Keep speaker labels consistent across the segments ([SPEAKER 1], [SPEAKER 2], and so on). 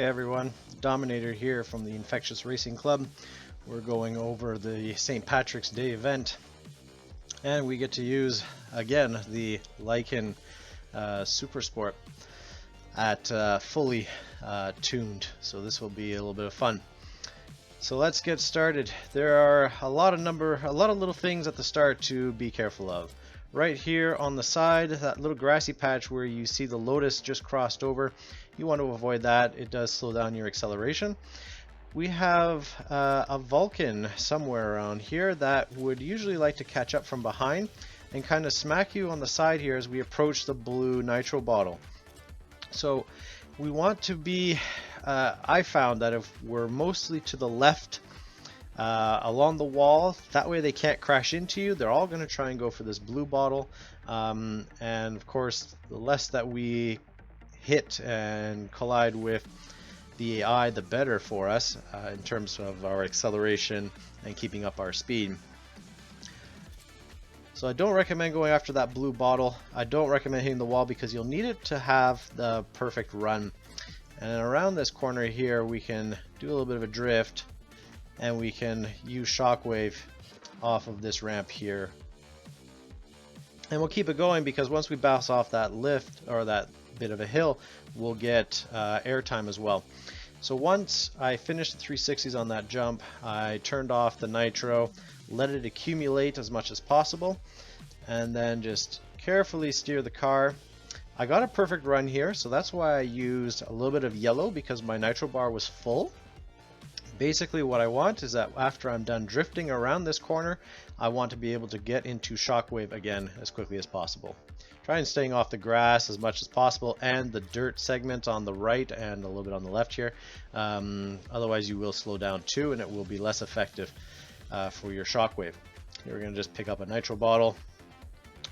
[SPEAKER 1] Hey everyone, Dominator here from the Infectious Racing Club. We're going over the St. Patrick's Day event, and we get to use again the Lykan HyperSport at fully tuned, so this will be a little bit of fun. So let's get started. There are a lot of little things at the start to be careful of. Right here on the side, that little grassy patch where you see the Lotus just crossed over, you want to avoid that. It does slow down your acceleration. We have a Vulcan somewhere around here that would usually like to catch up from behind and kind of smack you on the side here as we approach the blue nitro bottle. So we want to be, I found that if we're mostly to the left along the wall, that way they can't crash into you. They're all going to try and go for this blue bottle, and of course the less that we hit and collide with the AI, the better for us in terms of our acceleration and keeping up our speed. So I don't recommend going after that blue bottle. I don't recommend hitting the wall because you'll need it to have the perfect run. And around this corner here we can do a little bit of a drift, and we can use shockwave off of this ramp here. And we'll keep it going because once we bounce off that lift or that bit of a hill, we'll get airtime as well. So once I finished the 360s on that jump, I turned off the nitro, let it accumulate as much as possible, and then just carefully steer the car. I got a perfect run here, so that's why I used a little bit of yellow, because my nitro bar was full. Basically what I want is that after I'm done drifting around this corner, I want to be able to get into shockwave again as quickly as possible. Try and staying off the grass as much as possible and the dirt segment on the right and a little bit on the left here. Otherwise you will slow down too, and it will be less effective for your shockwave. Here we're going to just pick up a nitro bottle.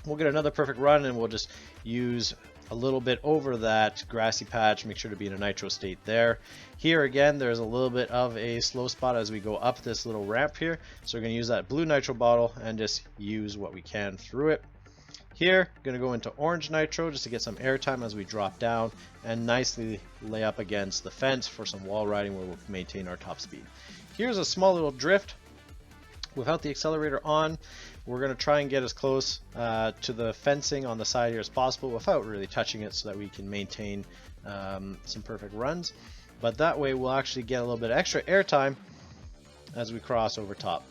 [SPEAKER 1] We'll get another perfect run, and we'll just use a little bit over that grassy patch. Make sure to be in a nitro state there. Here again, there's a little bit of a slow spot as we go up this little ramp here, so we're going to use that blue nitro bottle and just use what we can through it. Here, going to go into orange nitro just to get some airtime as we drop down and nicely lay up against the fence for some wall riding where we'll maintain our top speed. Here's a small little drift without the accelerator on. We're going to try and get as close to the fencing on the side here as possible without really touching it, so that we can maintain some perfect runs. But that way we'll actually get a little bit of extra airtime as we cross over top.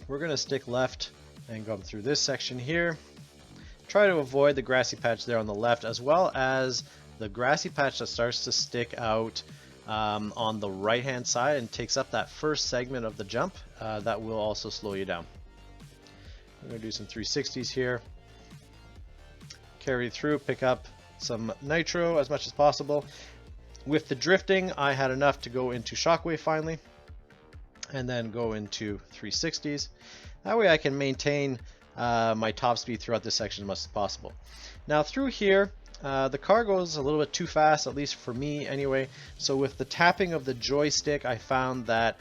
[SPEAKER 1] We're going to stick left and go through this section here. Try to avoid the grassy patch there on the left, as well as the grassy patch that starts to stick out on the right hand side and takes up that first segment of the jump. That will also slow you down. I'm going to do some 360s here. Carry through, pick up some nitro as much as possible. With the drifting, I had enough to go into shockwave finally, and then go into 360s. That way I can maintain my top speed throughout this section as much as possible. Now through here, the car goes a little bit too fast, at least for me anyway. So with the tapping of the joystick, I found that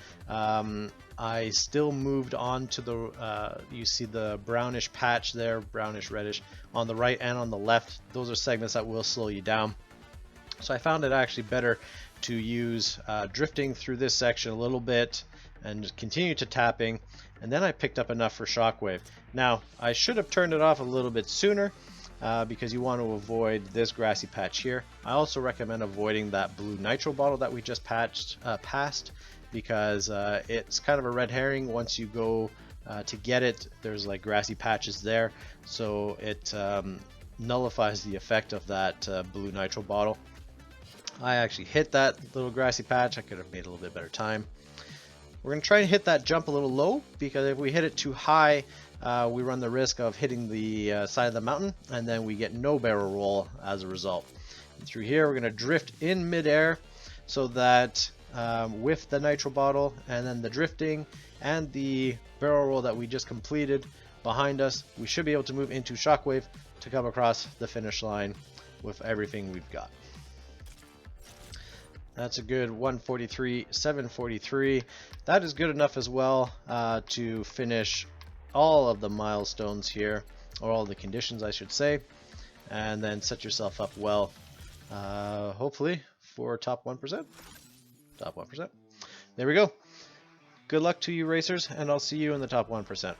[SPEAKER 1] I still moved on to the, you see the brownish patch there, brownish reddish, on the right and on the left. Those are segments that will slow you down. So I found it actually better to use drifting through this section a little bit and just continue to tapping, and then I picked up enough for shockwave. Now I should have turned it off a little bit sooner, because you want to avoid this grassy patch here. I also recommend avoiding that blue nitro bottle that we just passed, because it's kind of a red herring. Once you go to get it, there's like grassy patches there, so it nullifies the effect of that blue nitro bottle. I actually hit that little grassy patch. I could have made a little bit better time. We're going to try and hit that jump a little low, because if we hit it too high, we run the risk of hitting the side of the mountain, and then we get no barrel roll as a result. And through here, we're going to drift in midair, so that with the nitro bottle and then the drifting and the barrel roll that we just completed behind us, we should be able to move into shockwave to come across the finish line with everything we've got. That's a good 143, 743. That is good enough as well to finish all of the milestones here, or all the conditions I should say, and then set yourself up well hopefully for top 1%. Top 1%. There we go. Good luck to you racers, and I'll see you in the top 1%.